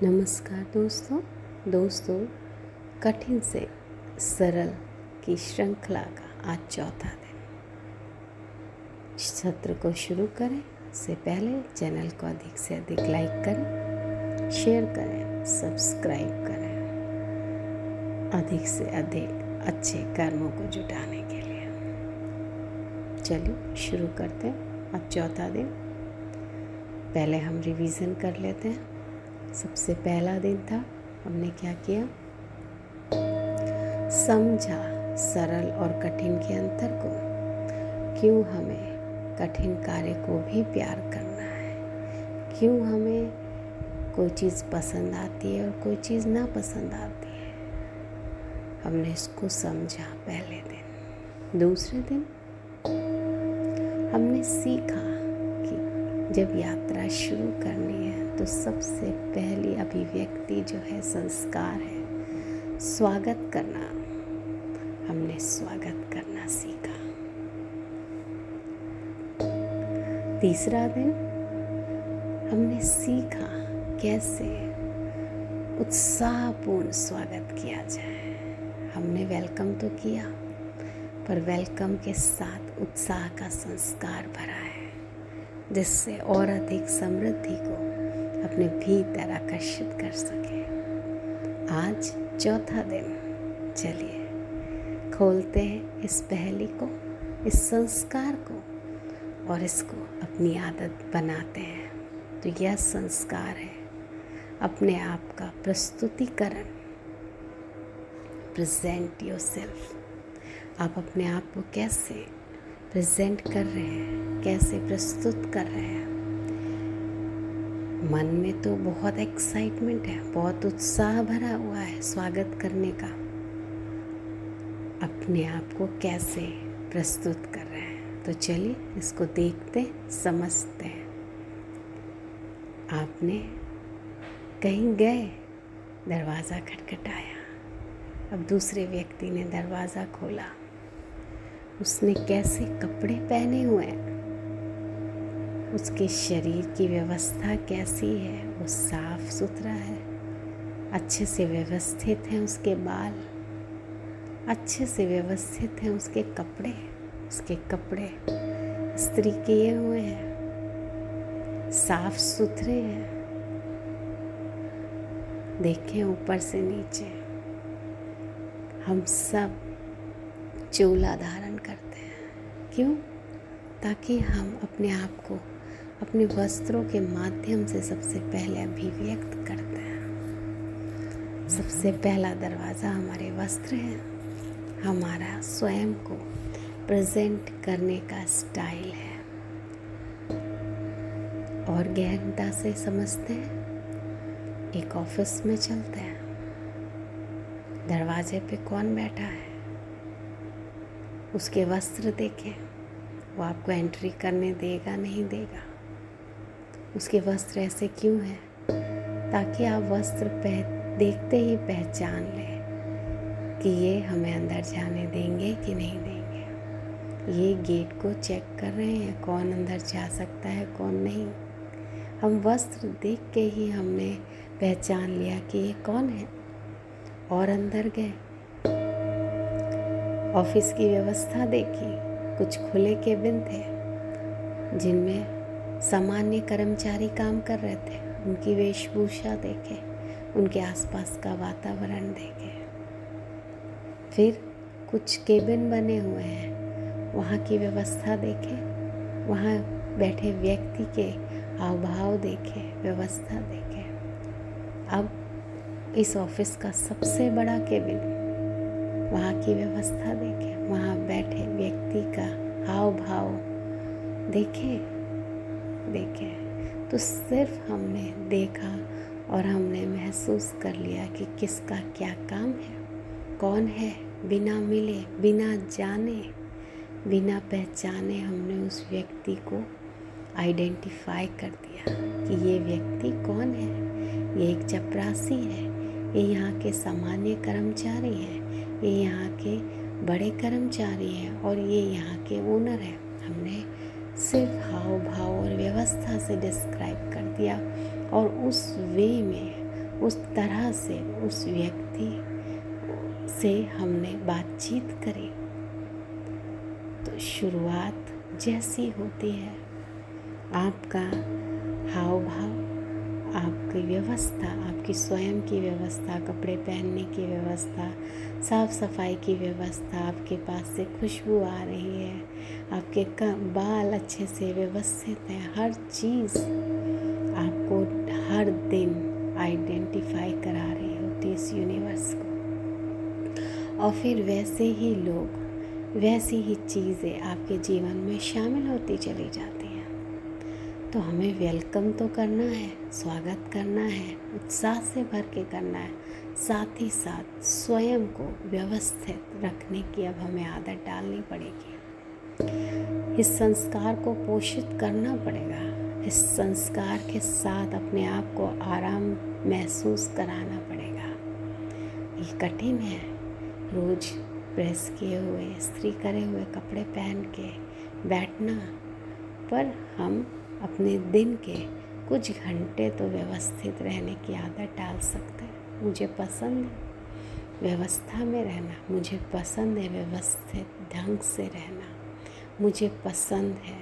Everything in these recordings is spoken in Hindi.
नमस्कार दोस्तों कठिन से सरल की श्रृंखला का आज चौथा दिन। सत्र को शुरू करें से पहले चैनल को अधिक से अधिक लाइक करें, शेयर करें, सब्सक्राइब करें अधिक से अधिक अच्छे कर्मों को जुटाने के लिए। चलिए शुरू करते हैं। आज चौथा दिन। पहले हम रिवीजन कर लेते हैं। सबसे पहला दिन था, हमने क्या किया, समझा सरल और कठिन के अंतर को, क्यों हमें कठिन कार्य को भी प्यार करना है, क्यों हमें कोई चीज़ पसंद आती है और कोई चीज़ ना पसंद आती है। हमने इसको समझा पहले दिन। दूसरे दिन हमने सीखा कि जब यात्रा शुरू करनी है तो सबसे पहली अभिव्यक्ति जो है संस्कार है, स्वागत करना। हमने स्वागत करना सीखा। तीसरा दिन हमने सीखा कैसे उत्साहपूर्ण स्वागत किया जाए। हमने वेलकम तो किया, पर वेलकम के साथ उत्साह का संस्कार भरा है, जिससे और अधिक समृद्धि को अपने भीतर आकर्षित कर सके। आज चौथा दिन। चलिए खोलते हैं इस पहेली को, इस संस्कार को, और इसको अपनी आदत बनाते हैं। तो यह संस्कार है अपने आप का प्रस्तुतिकरण। Present yourself. आप अपने आप को कैसे प्रेजेंट कर रहे हैं, कैसे प्रस्तुत कर रहे हैं। मन में तो बहुत एक्साइटमेंट है, बहुत उत्साह भरा हुआ है स्वागत करने का। अपने आप को कैसे प्रस्तुत कर रहे हैं, तो चलिए इसको देखते समझते हैं। आपने कहीं गए, दरवाज़ा खटखटाया, अब दूसरे व्यक्ति ने दरवाज़ा खोला। उसने कैसे कपड़े पहने हुए हैं, उसके शरीर की व्यवस्था कैसी है, वो साफ सुथरा है, अच्छे से व्यवस्थित हैं उसके बाल, अच्छे से व्यवस्थित हैं उसके कपड़े इस्त्री किए हुए हैं, साफ सुथरे हैं। देखें ऊपर से नीचे, हम सब चोला धारण करते हैं। क्यों? ताकि हम अपने आप को अपने वस्त्रों के माध्यम से सबसे पहले अभिव्यक्त करते हैं। सबसे पहला दरवाज़ा हमारे वस्त्र हैं, हमारा स्वयं को प्रेजेंट करने का स्टाइल है। और गहनता से समझते हैं। एक ऑफिस में चलते हैं, दरवाजे पे कौन बैठा है, उसके वस्त्र देखें, वो आपको एंट्री करने देगा नहीं देगा। उसके वस्त्र ऐसे क्यों हैं? ताकि आप वस्त्र देखते ही पहचान लें कि ये हमें अंदर जाने देंगे कि नहीं देंगे। ये गेट को चेक कर रहे हैं, कौन अंदर जा सकता है कौन नहीं। हम वस्त्र देख के ही हमने पहचान लिया कि ये कौन है, और अंदर गए। ऑफिस की व्यवस्था देखी, कुछ खुले केबिन थे जिनमें सामान्य कर्मचारी काम कर रहे थे, उनकी वेशभूषा देखे, उनके आसपास का वातावरण देखे। फिर कुछ केबिन बने हुए हैं, वहाँ की व्यवस्था देखे, वहाँ बैठे व्यक्ति के हाव भाव देखे, व्यवस्था देखे। अब इस ऑफिस का सबसे बड़ा केबिन, वहाँ की व्यवस्था देखे, वहाँ बैठे व्यक्ति का हाव भाव देखे। तो सिर्फ हमने देखा और हमने महसूस कर लिया कि किसका क्या काम है, कौन है। बिना मिले, बिना जाने, बिना पहचाने हमने उस व्यक्ति को आइडेंटिफाई कर दिया कि ये व्यक्ति कौन है। ये एक चपरासी है, ये यहाँ के सामान्य कर्मचारी हैं, ये यहाँ के बड़े कर्मचारी हैं, और ये यहाँ के ओनर हैं। हमने सिर्फ हाव भाव और व्यवस्था से डिस्क्राइब कर दिया, और उस वे में उस तरह से उस व्यक्ति से हमने बातचीत करी। तो शुरुआत जैसी होती है, आपका हाव भाव, आपकी व्यवस्था, आपकी स्वयं की व्यवस्था, कपड़े पहनने की व्यवस्था, साफ सफाई की व्यवस्था, आपके पास से खुशबू आ रही है, आपके बाल अच्छे से व्यवस्थित हैं, हर चीज़ आपको हर दिन आइडेंटिफाई करा रही होती है इस यूनिवर्स को। और फिर वैसे ही लोग, वैसी ही चीज़ें आपके जीवन में शामिल होती चली जाती हैं। तो हमें वेलकम तो करना है, स्वागत करना है, उत्साह से भर के करना है, साथ ही साथ स्वयं को व्यवस्थित रखने की अब हमें आदत डालनी पड़ेगी। इस संस्कार को पोषित करना पड़ेगा। इस संस्कार के साथ अपने आप को आराम महसूस कराना पड़ेगा। ये कठिन है, रोज प्रेस किए हुए, इस्त्री करे हुए कपड़े पहन के बैठना, पर हम अपने दिन के कुछ घंटे तो व्यवस्थित रहने की आदत डाल सकते हैं। मुझे पसंद है व्यवस्था में रहना, मुझे पसंद है व्यवस्थित ढंग से रहना, मुझे पसंद है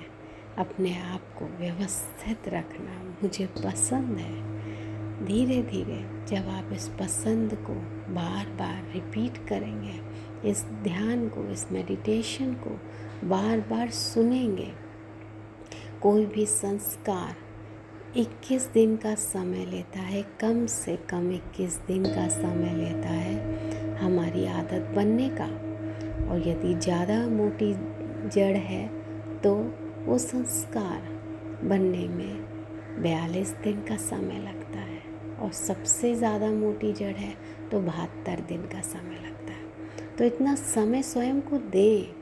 अपने आप को व्यवस्थित रखना, मुझे पसंद है। धीरे धीरे जब आप इस पसंद को बार बार रिपीट करेंगे, इस ध्यान को, इस मेडिटेशन को बार बार सुनेंगे, कोई भी संस्कार 21 दिन का समय लेता है, कम से कम 21 दिन का समय लेता है हमारी आदत बनने का। और यदि ज़्यादा मोटी जड़ है तो वो संस्कार बनने में 42 दिन का समय लगता है, और सबसे ज़्यादा मोटी जड़ है तो 72 दिन का समय लगता है। तो इतना समय स्वयं को दें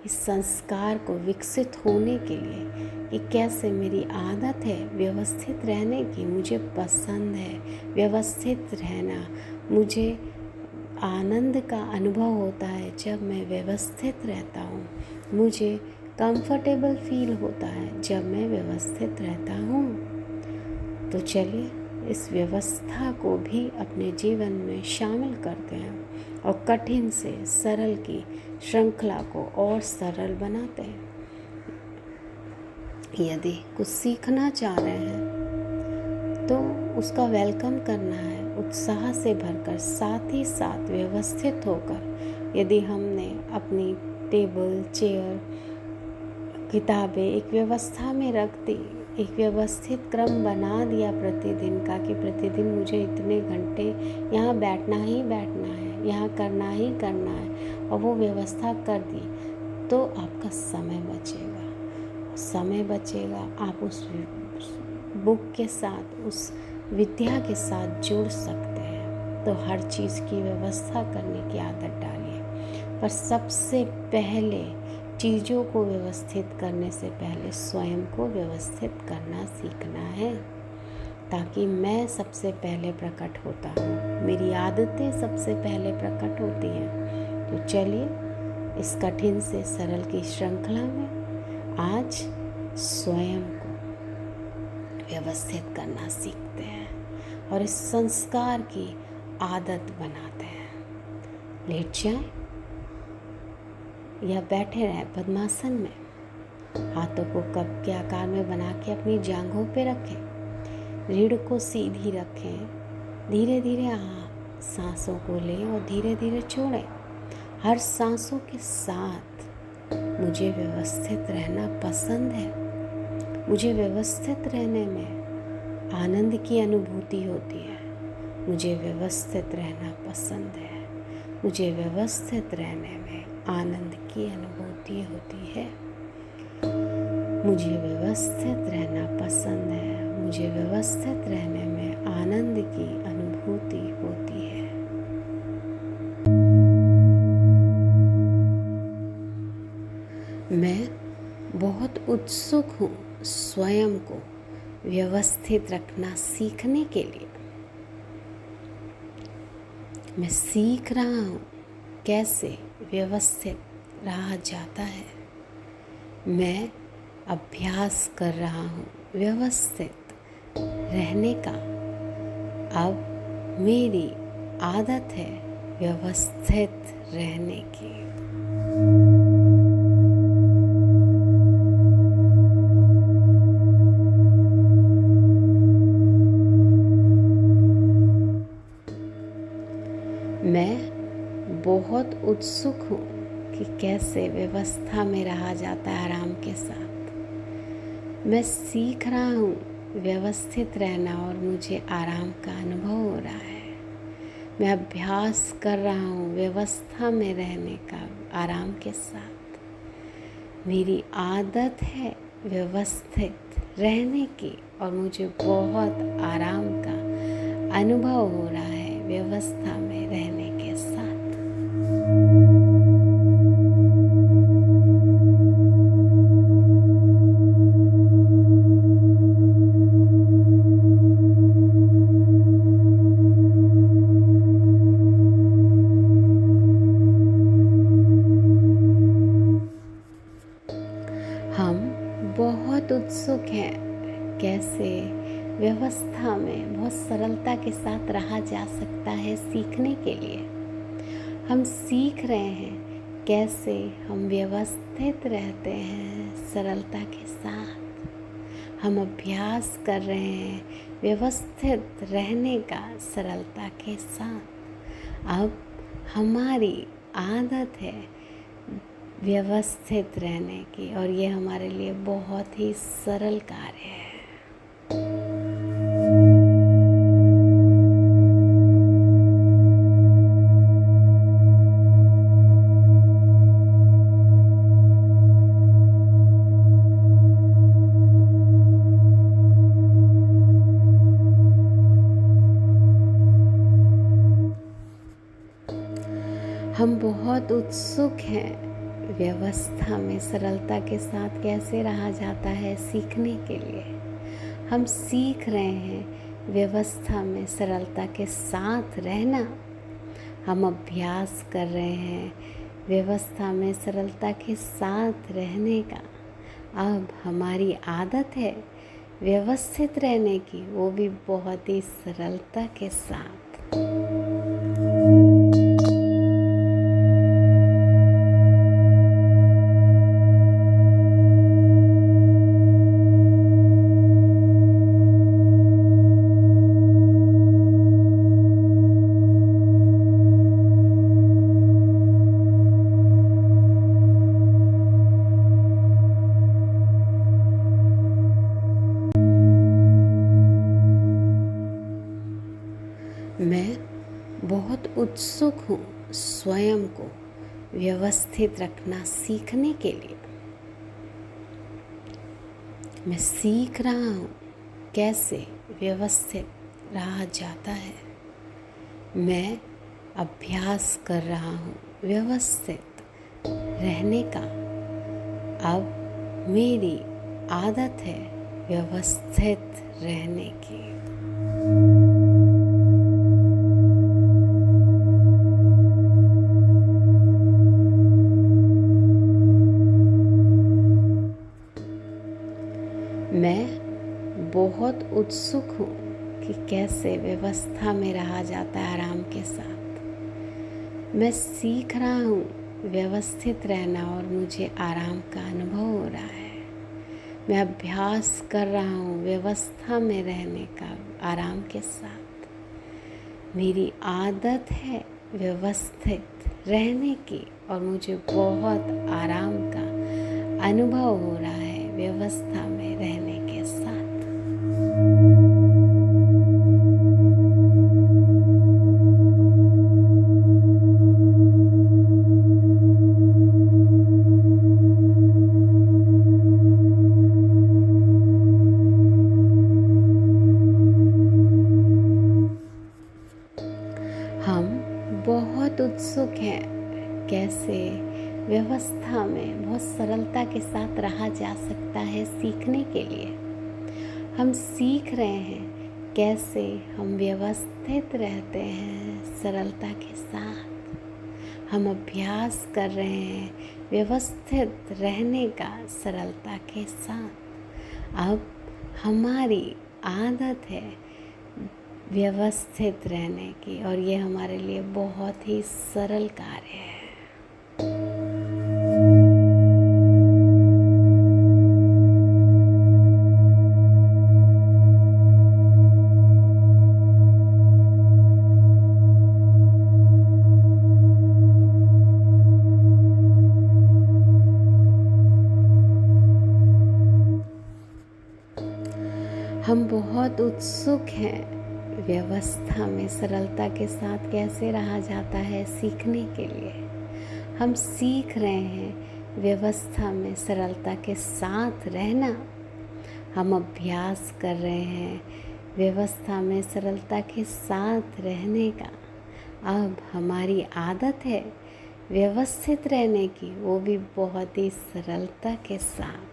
इस संस्कार को विकसित होने के लिए कि कैसे मेरी आदत है व्यवस्थित रहने की, मुझे पसंद है व्यवस्थित रहना, मुझे आनंद का अनुभव होता है जब मैं व्यवस्थित रहता हूँ, मुझे कंफर्टेबल फील होता है जब मैं व्यवस्थित रहता हूँ। तो चलिए इस व्यवस्था को भी अपने जीवन में शामिल करते हैं और कठिन से सरल की श्रृंखला को और सरल बनाते हैं। यदि कुछ सीखना चाह रहे हैं तो उसका वेलकम करना है, उत्साह से भरकर, साथ ही साथ व्यवस्थित होकर। यदि हमने अपनी टेबल, चेयर, किताबें एक व्यवस्था में रख दी, एक व्यवस्थित क्रम बना दिया प्रतिदिन का कि प्रतिदिन मुझे इतने घंटे यहाँ बैठना ही बैठना है, यहाँ करना ही करना है, और वो व्यवस्था कर दी, तो आपका समय बचेगा। समय बचेगा, आप उस बुक के साथ, उस विद्या के साथ जुड़ सकते हैं। तो हर चीज़ की व्यवस्था करने की आदत डालिए, पर सबसे पहले चीज़ों को व्यवस्थित करने से पहले स्वयं को व्यवस्थित करना सीखना है, ताकि मैं सबसे पहले प्रकट होता हूँ, मेरी आदतें सबसे पहले प्रकट होती हैं। तो चलिए इस कठिन से सरल की श्रृंखला में आज स्वयं को व्यवस्थित करना सीखते हैं और इस संस्कार की आदत बनाते हैं। लेट जाएं या बैठे रहें पद्मासन में, हाथों को कप के आकार में बना के अपनी जांघों पे रखें, रीढ़ को सीधी रखें, धीरे धीरे सांसों को लें और धीरे धीरे छोड़ें। हर सांसों के साथ मुझे व्यवस्थित रहना पसंद है, मुझे व्यवस्थित रहने में आनंद की अनुभूति होती है, मुझे व्यवस्थित रहना पसंद है, मुझे व्यवस्थित रहने में आनंद की अनुभूति होती है, मुझे व्यवस्थित रहना पसंद है, मुझे व्यवस्थित रहने में आनंद की अनुभूति होती है। मैं बहुत उत्सुक हूँ स्वयं को व्यवस्थित रखना सीखने के लिए। मैं सीख रहा हूँ कैसे व्यवस्थित रहा जाता है। मैं अभ्यास कर रहा हूँ व्यवस्थित रहने का। अब मेरी आदत है व्यवस्थित रहने की। मैं बहुत उत्सुक हूँ कि कैसे व्यवस्था में रहा जाता है आराम के साथ। मैं सीख रहा हूँ व्यवस्थित रहना और मुझे आराम का अनुभव हो रहा है। मैं अभ्यास कर रहा हूँ व्यवस्था में रहने का आराम के साथ। मेरी आदत है व्यवस्थित रहने की और मुझे बहुत आराम का अनुभव हो रहा है व्यवस्था में रहने के साथ। हम बहुत उत्सुक हैं कैसे व्यवस्था में बहुत सरलता के साथ रहा जा सकता है सीखने के लिए। हम सीख रहे हैं कैसे हम व्यवस्थित रहते हैं सरलता के साथ। हम अभ्यास कर रहे हैं व्यवस्थित रहने का सरलता के साथ। अब हमारी आदत है व्यवस्थित रहने की और ये हमारे लिए बहुत ही सरल कार्य है। हम बहुत उत्सुक हैं व्यवस्था में सरलता के साथ कैसे रहा जाता है सीखने के लिए। हम सीख रहे हैं व्यवस्था में सरलता के साथ रहना। हम अभ्यास कर रहे हैं व्यवस्था में सरलता के साथ रहने का। अब हमारी आदत है व्यवस्थित रहने की, वो भी बहुत ही सरलता के साथ। मैं बहुत उत्सुक हूँ स्वयं को व्यवस्थित रखना सीखने के लिए। मैं सीख रहा हूँ कैसे व्यवस्थित रहा जाता है। मैं अभ्यास कर रहा हूँ व्यवस्थित रहने का। अब मेरी आदत है व्यवस्थित रहने की। मैं बहुत उत्सुक हूँ कि कैसे व्यवस्था में रहा जाता है आराम के साथ। मैं सीख रहा हूँ व्यवस्थित रहना और मुझे आराम का अनुभव हो रहा है। मैं अभ्यास कर रहा हूँ व्यवस्था में रहने का आराम के साथ। मेरी आदत है व्यवस्थित रहने की और मुझे बहुत आराम का अनुभव हो रहा है व्यवस्था में रहने के साथ। हम बहुत उत्सुक हैं कैसे व्यवस्था में बहुत सरलता के साथ रहा जा सकता है सीखने के लिए। हम सीख रहे हैं कैसे हम व्यवस्थित रहते हैं सरलता के साथ। हम अभ्यास कर रहे हैं व्यवस्थित रहने का सरलता के साथ। अब हमारी आदत है व्यवस्थित रहने की, और ये हमारे लिए बहुत ही सरल कार्य है। हम बहुत उत्सुक हैं व्यवस्था में सरलता के साथ कैसे रहा जाता है सीखने के लिए। हम सीख रहे हैं व्यवस्था में सरलता के साथ रहना। हम अभ्यास कर रहे हैं व्यवस्था में सरलता के साथ रहने का। अब हमारी आदत है व्यवस्थित रहने की, वो भी बहुत ही सरलता के साथ।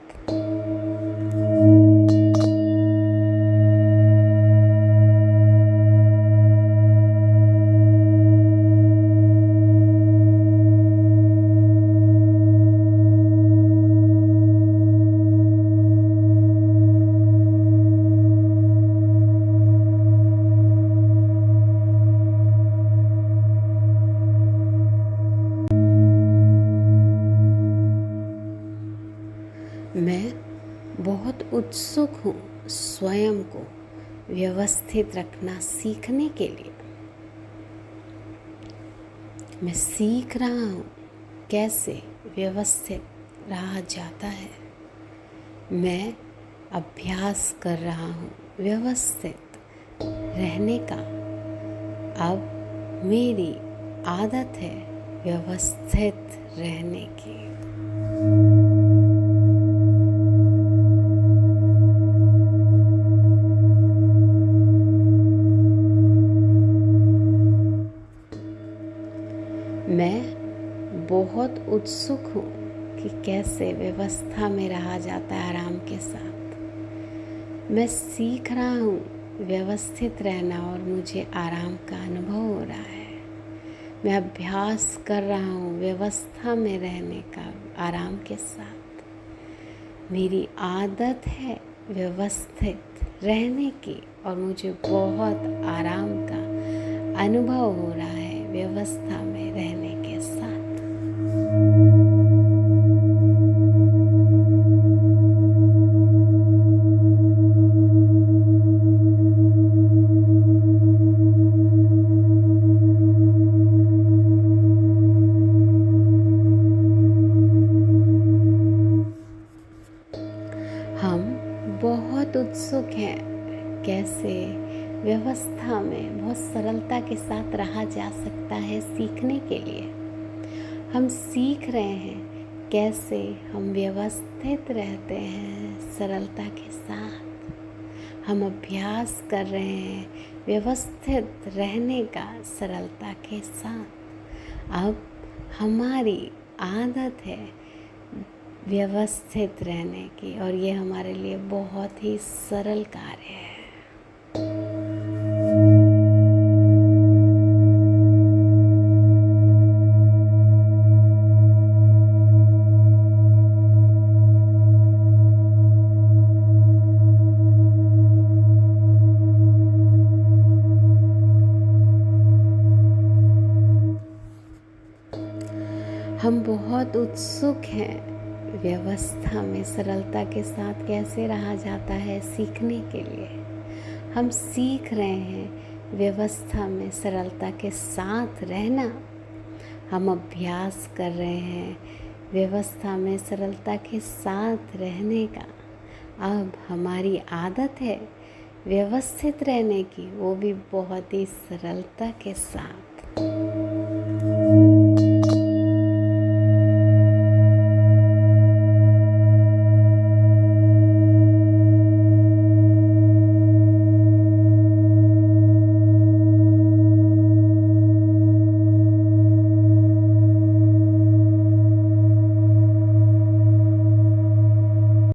मैं बहुत उत्सुक हूँ स्वयं को व्यवस्थित रखना सीखने के लिए। मैं सीख रहा हूँ कैसे व्यवस्थित रहा जाता है। मैं अभ्यास कर रहा हूँ व्यवस्थित रहने का। अब मेरी आदत है व्यवस्थित रहने की। मैं बहुत उत्सुक हूँ कि कैसे व्यवस्था में रहा जाता है आराम के साथ। मैं सीख रहा हूँ व्यवस्थित रहना और मुझे आराम का अनुभव हो रहा है। मैं अभ्यास कर रहा हूँ व्यवस्था में रहने का आराम के साथ। मेरी आदत है व्यवस्थित रहने की और मुझे बहुत आराम का अनुभव हो रहा है व्यवस्था में रहने के साथ। हम बहुत उत्सुक हैं कैसे व्यवस्था में बहुत सरलता के साथ रहा जा सकता है सीखने के लिए। हम सीख रहे हैं कैसे हम व्यवस्थित रहते हैं सरलता के साथ। हम अभ्यास कर रहे हैं व्यवस्थित रहने का सरलता के साथ। अब हमारी आदत है व्यवस्थित रहने की, और ये हमारे लिए बहुत ही सरल कार्य है। हम बहुत उत्सुक हैं व्यवस्था में सरलता के साथ कैसे रहा जाता है सीखने के लिए। हम सीख रहे हैं व्यवस्था में सरलता के साथ रहना। हम अभ्यास कर रहे हैं व्यवस्था में सरलता के साथ रहने का। अब हमारी आदत है व्यवस्थित रहने की, वो भी बहुत ही सरलता के साथ।